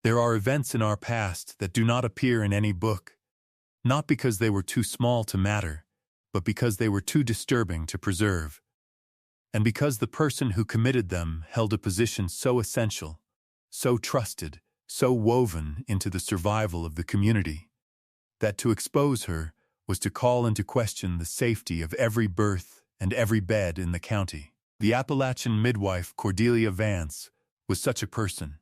There are events in our past that do not appear in any book, not because they were too small to matter, but because they were too disturbing to preserve, and because the person who committed them held a position so essential, so trusted, so woven into the survival of the community, that to expose her was to call into question the safety of every birth and every bed in the county. The Appalachian midwife Cordelia Vance was such a person.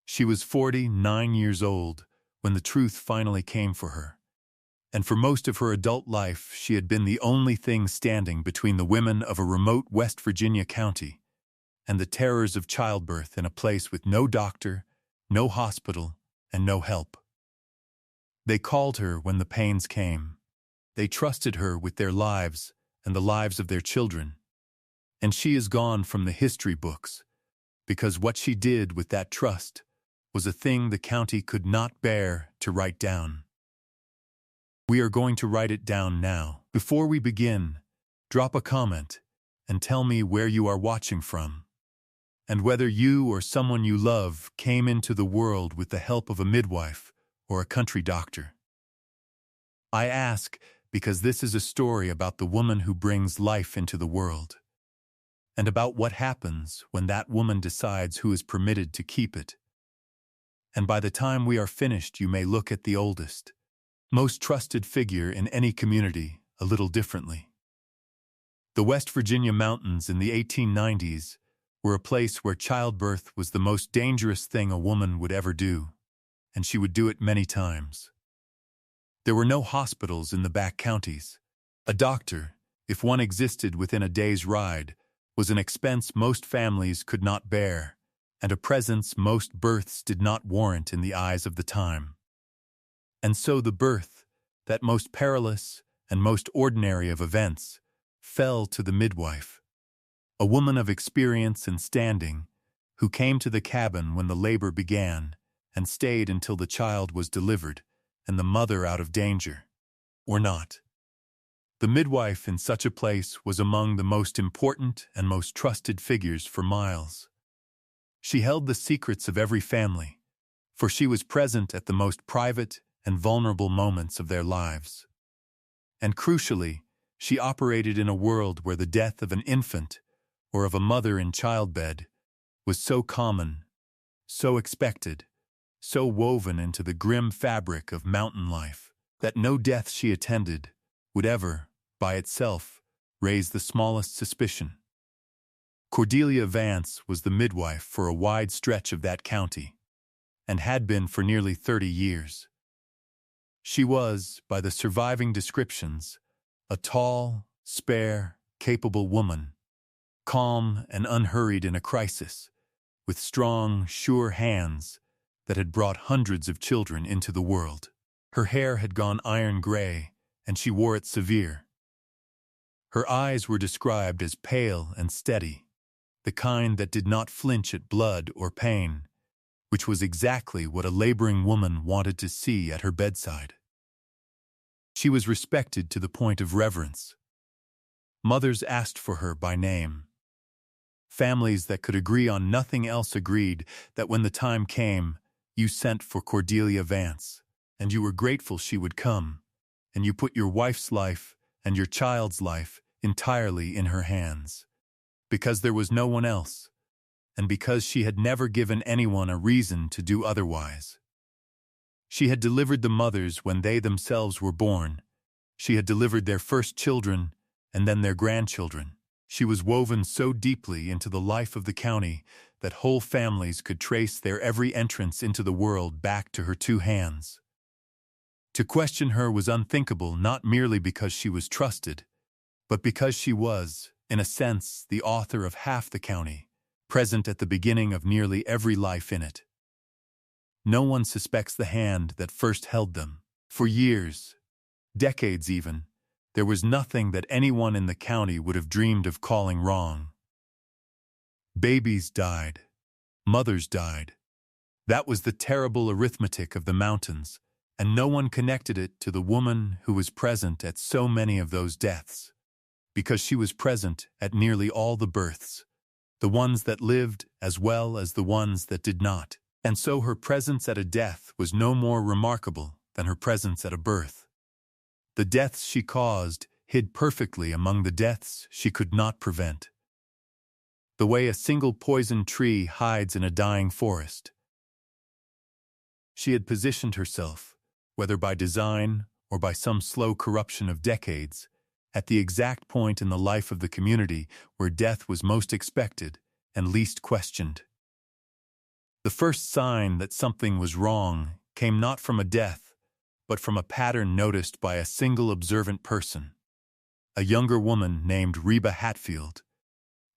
She was 49 years old when the truth finally came for her, and for most of her adult life she had been the only thing standing between the women of a remote West Virginia county and the terrors of childbirth in a place with no doctor, no hospital, and no help. They called her when the pains came. They trusted her with their lives and the lives of their children. And she is gone from the history books because what she did with that trust was a thing the county could not bear to write down. We are going to write it down now. Before we begin, drop a comment and tell me where you are watching from, and whether you or someone you love came into the world with the help of a midwife or a country doctor. I ask because this is a story about the woman who brings life into the world, and about what happens when that woman decides who is permitted to keep it. And by the time we are finished, you may look at the oldest, most trusted figure in any community a little differently. The West Virginia mountains in the 1890s were a place where childbirth was the most dangerous thing a woman would ever do, and she would do it many times. There were no hospitals in the back counties. A doctor, if one existed within a day's ride, was an expense most families could not bear, and a presence most births did not warrant in the eyes of the time. And so the birth, that most perilous and most ordinary of events, fell to the midwife, a woman of experience and standing, who came to the cabin when the labor began and stayed until the child was delivered and the mother out of danger, or not. The midwife in such a place was among the most important and most trusted figures for miles. She held the secrets of every family, for she was present at the most private and vulnerable moments of their lives. And crucially, she operated in a world where the death of an infant or of a mother in childbed was so common, so expected, so woven into the grim fabric of mountain life, that no death she attended would ever, by itself, raise the smallest suspicion. Cordelia Vance was the midwife for a wide stretch of that county, and had been for nearly 30 years. She was, by the surviving descriptions, a tall, spare, capable woman, calm and unhurried in a crisis, with strong, sure hands that had brought hundreds of children into the world. Her hair had gone iron gray, and she wore it severe. Her eyes were described as pale and steady, the kind that did not flinch at blood or pain, which was exactly what a laboring woman wanted to see at her bedside. She was respected to the point of reverence. Mothers asked for her by name. Families that could agree on nothing else agreed that when the time came, you sent for Cordelia Vance, and you were grateful she would come, and you put your wife's life and your child's life entirely in her hands, because there was no one else, and because she had never given anyone a reason to do otherwise. She had delivered the mothers when they themselves were born. She had delivered their first children and then their grandchildren. She was woven so deeply into the life of the county that whole families could trace their every entrance into the world back to her two hands. To question her was unthinkable, not merely because she was trusted, but because she was, in a sense, the author of half the county, present at the beginning of nearly every life in it. No one suspects the hand that first held them. For years, decades even, there was nothing that anyone in the county would have dreamed of calling wrong. Babies died. Mothers died. That was the terrible arithmetic of the mountains, and no one connected it to the woman who was present at so many of those deaths, because she was present at nearly all the births, the ones that lived as well as the ones that did not. And so her presence at a death was no more remarkable than her presence at a birth. The deaths she caused hid perfectly among the deaths she could not prevent. The way a single poison tree hides in a dying forest. She had positioned herself, whether by design or by some slow corruption of decades, at the exact point in the life of the community where death was most expected and least questioned. The first sign that something was wrong came not from a death, but from a pattern noticed by a single observant person, a younger woman named Reba Hatfield,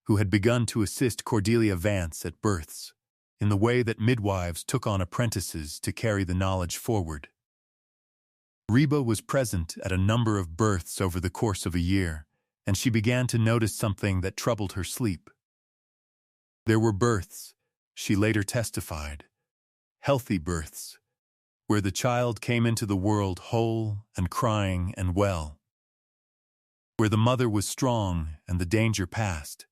who had begun to assist Cordelia Vance at births, in the way that midwives took on apprentices to carry the knowledge forward. Reba was present at a number of births over the course of a year, and she began to notice something that troubled her sleep. There were births, she later testified, healthy births, where the child came into the world whole and crying and well, where the mother was strong and the danger past,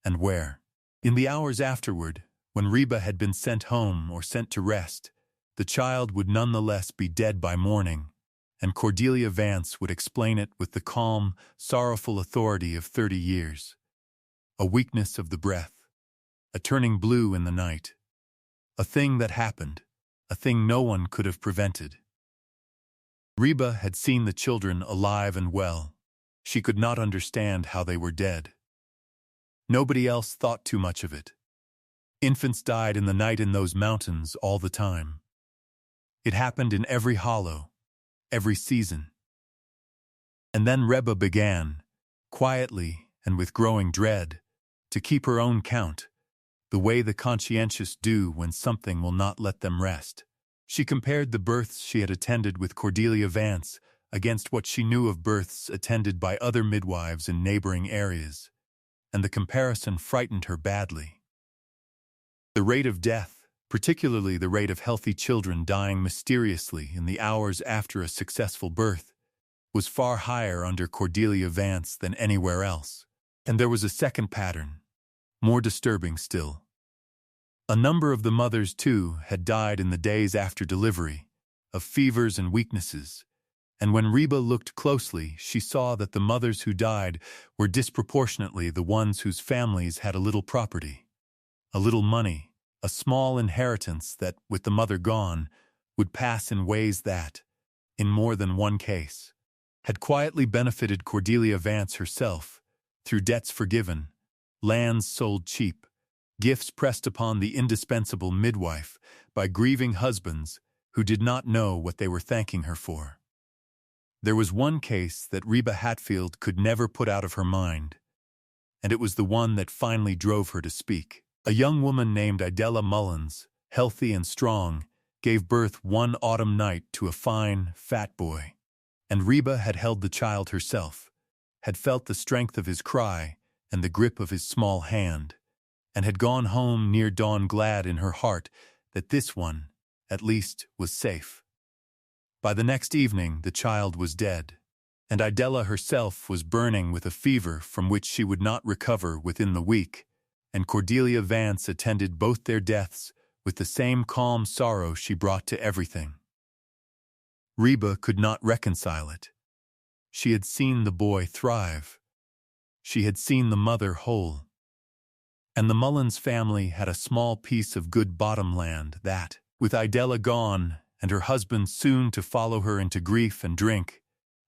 and where, in the hours afterward, when Reba had been sent home or sent to rest, the child would nonetheless be dead by morning, and Cordelia Vance would explain it with the calm, sorrowful authority of 30 years. A weakness of the breath, a turning blue in the night, a thing that happened, a thing no one could have prevented. Reba had seen the children alive and well. She could not understand how they were dead. Nobody else thought too much of it. Infants died in the night in those mountains all the time. It happened in every hollow, every season. And then Reba began, quietly and with growing dread, to keep her own count, the way the conscientious do when something will not let them rest. She compared the births she had attended with Cordelia Vance against what she knew of births attended by other midwives in neighboring areas, and the comparison frightened her badly. The rate of death, particularly the rate of healthy children dying mysteriously in the hours after a successful birth, was far higher under Cordelia Vance than anywhere else. And there was a second pattern, more disturbing still. A number of the mothers, too, had died in the days after delivery, of fevers and weaknesses, and when Reba looked closely, she saw that the mothers who died were disproportionately the ones whose families had a little property, a little money, a small inheritance that, with the mother gone, would pass in ways that, in more than one case, had quietly benefited Cordelia Vance herself, through debts forgiven, lands sold cheap, gifts pressed upon the indispensable midwife by grieving husbands who did not know what they were thanking her for. There was one case that Reba Hatfield could never put out of her mind, and it was the one that finally drove her to speak. A young woman named Idella Mullins, healthy and strong, gave birth one autumn night to a fine, fat boy, and Reba had held the child herself, had felt the strength of his cry and the grip of his small hand, and had gone home near dawn glad in her heart that this one, at least, was safe. By the next evening the child was dead, and Idella herself was burning with a fever from which she would not recover within the week, and Cordelia Vance attended both their deaths with the same calm sorrow she brought to everything. Reba could not reconcile it. She had seen the boy thrive. She had seen the mother whole. And the Mullins family had a small piece of good bottom land that, with Idella gone and her husband soon to follow her into grief and drink,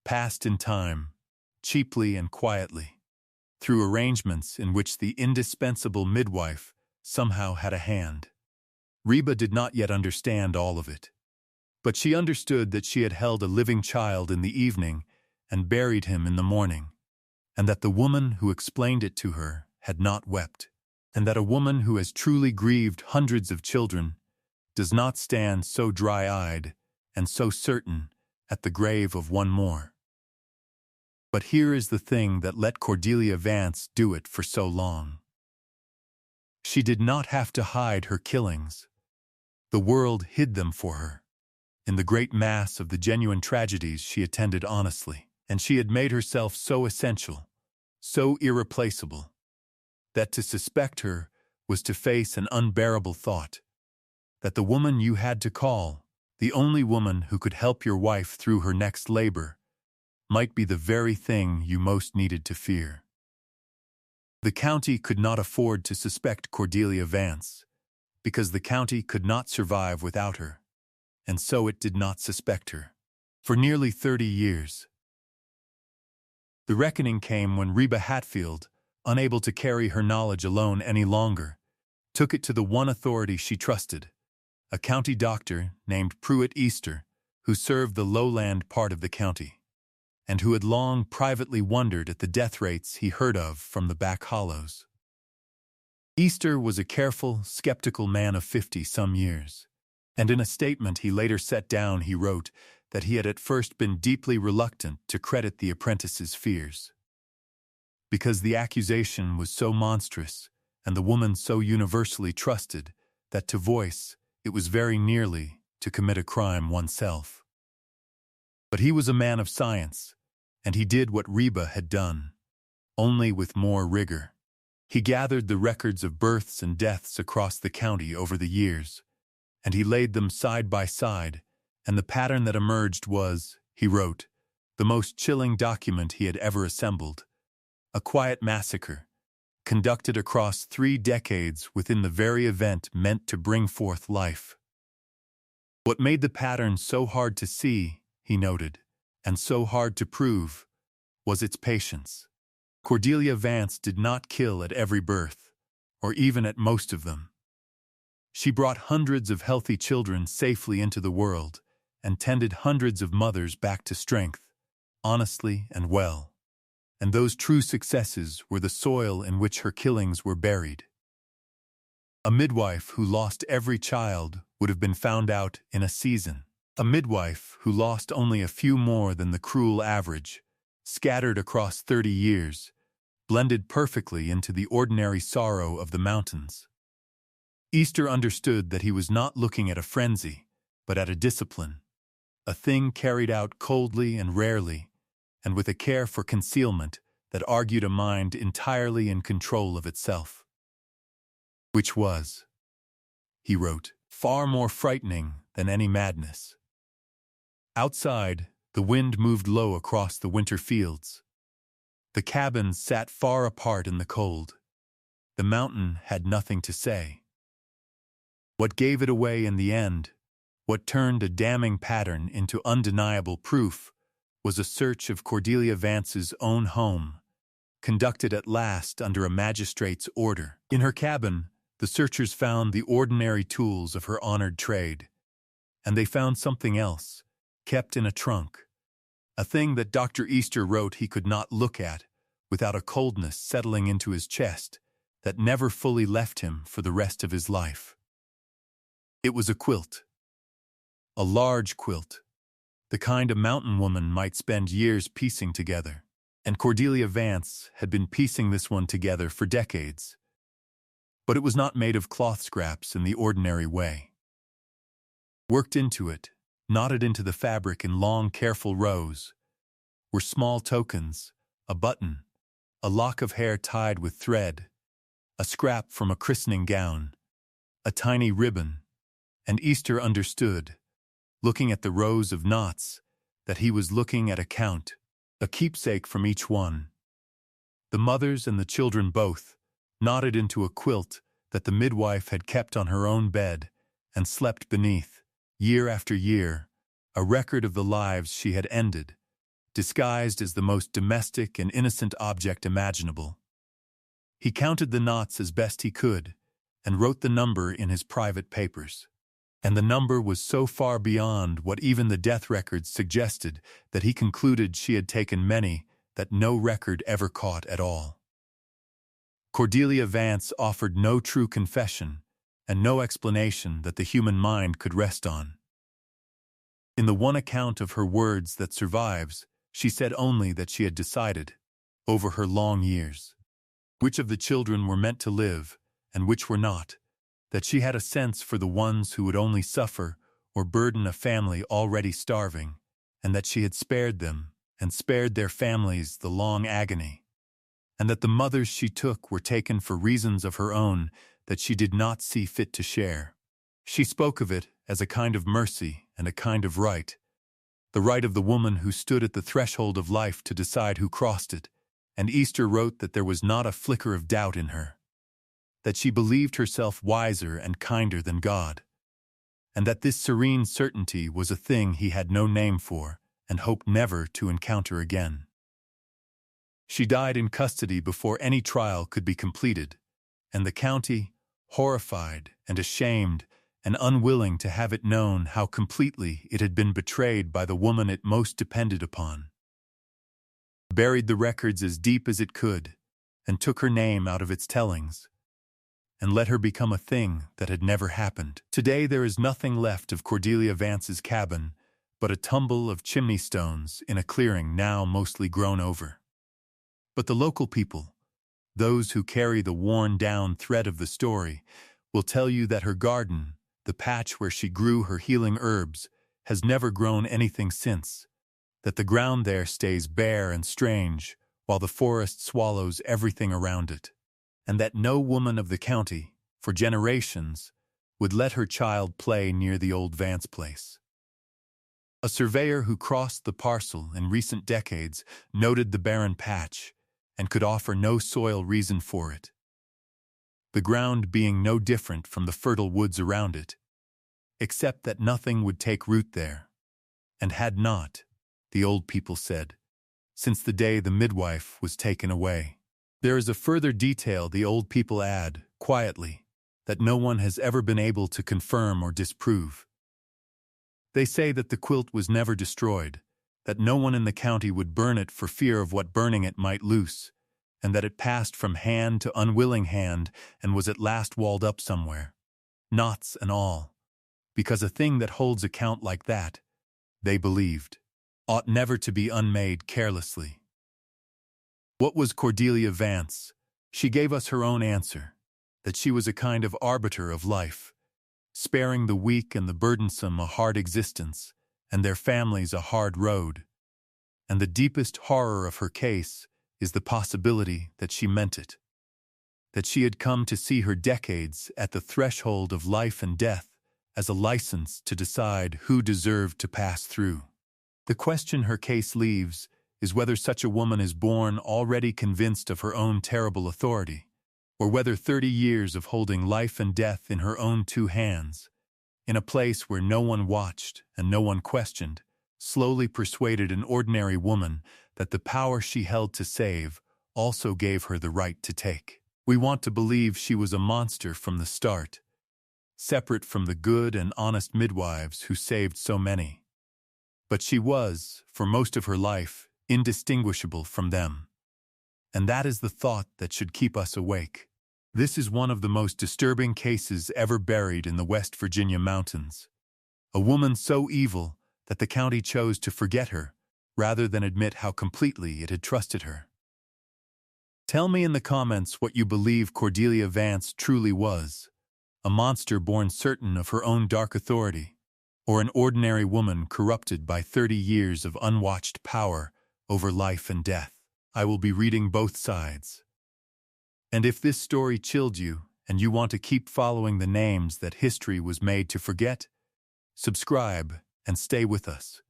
passed in time, cheaply and quietly, through arrangements in which the indispensable midwife somehow had a hand. Reba did not yet understand all of it, but she understood that she had held a living child in the evening and buried him in the morning, and that the woman who explained it to her had not wept, and that a woman who has truly grieved hundreds of children does not stand so dry-eyed and so certain at the grave of one more. But here is the thing that let Cordelia Vance do it for so long. She did not have to hide her killings. The world hid them for her, in the great mass of the genuine tragedies she attended honestly, and she had made herself so essential, so irreplaceable, that to suspect her was to face an unbearable thought, that the woman you had to call, the only woman who could help your wife through her next labor, might be the very thing you most needed to fear. The county could not afford to suspect Cordelia Vance, because the county could not survive without her, and so it did not suspect her. For nearly 30 years. The reckoning came when Reba Hatfield, unable to carry her knowledge alone any longer, took it to the one authority she trusted, a county doctor named Pruitt Easter, who served the lowland part of the county, and who had long privately wondered at the death rates he heard of from the back hollows. Easter was a careful, skeptical man of 50-some years, and in a statement he later set down he wrote that he had at first been deeply reluctant to credit the apprentice's fears. Because the accusation was so monstrous and the woman so universally trusted that to voice it was very nearly to commit a crime oneself. But he was a man of science, and he did what Reba had done, only with more rigor. He gathered the records of births and deaths across the county over the years, and he laid them side by side, and the pattern that emerged was, he wrote, the most chilling document he had ever assembled. A quiet massacre, conducted across 3 decades within the very event meant to bring forth life. What made the pattern so hard to see, he noted, and so hard to prove, was its patience. Cordelia Vance did not kill at every birth, or even at most of them. She brought hundreds of healthy children safely into the world and tended hundreds of mothers back to strength, honestly and well. And those true successes were the soil in which her killings were buried. A midwife who lost every child would have been found out in a season. A midwife who lost only a few more than the cruel average, scattered across 30 years, blended perfectly into the ordinary sorrow of the mountains. Easter understood that he was not looking at a frenzy, but at a discipline, a thing carried out coldly and rarely, and with a care for concealment that argued a mind entirely in control of itself. Which was, he wrote, far more frightening than any madness. Outside, the wind moved low across the winter fields. The cabins sat far apart in the cold. The mountain had nothing to say. What gave it away in the end, what turned a damning pattern into undeniable proof, was a search of Cordelia Vance's own home, conducted at last under a magistrate's order. In her cabin, the searchers found the ordinary tools of her honored trade, and they found something else, kept in a trunk, a thing that Dr. Easter wrote he could not look at without a coldness settling into his chest that never fully left him for the rest of his life. It was a quilt. A large quilt, the kind a mountain woman might spend years piecing together, and Cordelia Vance had been piecing this one together for decades. But it was not made of cloth scraps in the ordinary way. Worked into it, knotted into the fabric in long, careful rows, were small tokens, a button, a lock of hair tied with thread, a scrap from a christening gown, a tiny ribbon, and Easter understood, looking at the rows of knots, that he was looking at a count, a keepsake from each one. The mothers and the children both, knotted into a quilt that the midwife had kept on her own bed and slept beneath, year after year, a record of the lives she had ended, disguised as the most domestic and innocent object imaginable. He counted the knots as best he could and wrote the number in his private papers. And the number was so far beyond what even the death records suggested that he concluded she had taken many that no record ever caught at all. Cordelia Vance offered no true confession and no explanation that the human mind could rest on. In the one account of her words that survives, she said only that she had decided, over her long years, which of the children were meant to live and which were not, that she had a sense for the ones who would only suffer or burden a family already starving, and that she had spared them and spared their families the long agony, and that the mothers she took were taken for reasons of her own that she did not see fit to share. She spoke of it as a kind of mercy and a kind of right, the right of the woman who stood at the threshold of life to decide who crossed it, and Easter wrote that there was not a flicker of doubt in her, that she believed herself wiser and kinder than God, and that this serene certainty was a thing he had no name for and hoped never to encounter again. She died in custody before any trial could be completed, and the county, horrified and ashamed and unwilling to have it known how completely it had been betrayed by the woman it most depended upon, buried the records as deep as it could and took her name out of its tellings, and let her become a thing that had never happened. Today there is nothing left of Cordelia Vance's cabin but a tumble of chimney stones in a clearing now mostly grown over. But the local people, those who carry the worn-down thread of the story, will tell you that her garden, the patch where she grew her healing herbs, has never grown anything since, that the ground there stays bare and strange while the forest swallows everything around it, and that no woman of the county, for generations, would let her child play near the old Vance place. A surveyor who crossed the parcel in recent decades noted the barren patch and could offer no soil reason for it, the ground being no different from the fertile woods around it, except that nothing would take root there, and had not, the old people said, since the day the midwife was taken away. There is a further detail the old people add, quietly, that no one has ever been able to confirm or disprove. They say that the quilt was never destroyed, that no one in the county would burn it for fear of what burning it might loose, and that it passed from hand to unwilling hand and was at last walled up somewhere, knots and all, because a thing that holds a count like that, they believed, ought never to be unmade carelessly. What was Cordelia Vance? She gave us her own answer, that she was a kind of arbiter of life, sparing the weak and the burdensome a hard existence, and their families a hard road. And the deepest horror of her case is the possibility that she meant it, that she had come to see her decades at the threshold of life and death as a license to decide who deserved to pass through. The question her case leaves is whether such a woman is born already convinced of her own terrible authority, or whether 30 years of holding life and death in her own two hands, in a place where no one watched and no one questioned, slowly persuaded an ordinary woman that the power she held to save also gave her the right to take. We want to believe she was a monster from the start, separate from the good and honest midwives who saved so many. But she was, for most of her life, indistinguishable from them. And that is the thought that should keep us awake. This is one of the most disturbing cases ever buried in the West Virginia mountains. A woman so evil that the county chose to forget her, rather than admit how completely it had trusted her. Tell me in the comments what you believe Cordelia Vance truly was, a monster born certain of her own dark authority, or an ordinary woman corrupted by 30 years of unwatched power over life and death. I will be reading both sides. And if this story chilled you and you want to keep following the names that history was made to forget, subscribe and stay with us,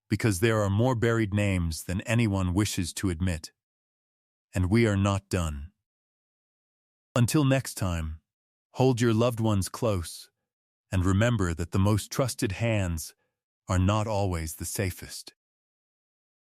because there are more buried names than anyone wishes to admit. And we are not done. Until next time, hold your loved ones close, and remember that the most trusted hands are not always the safest.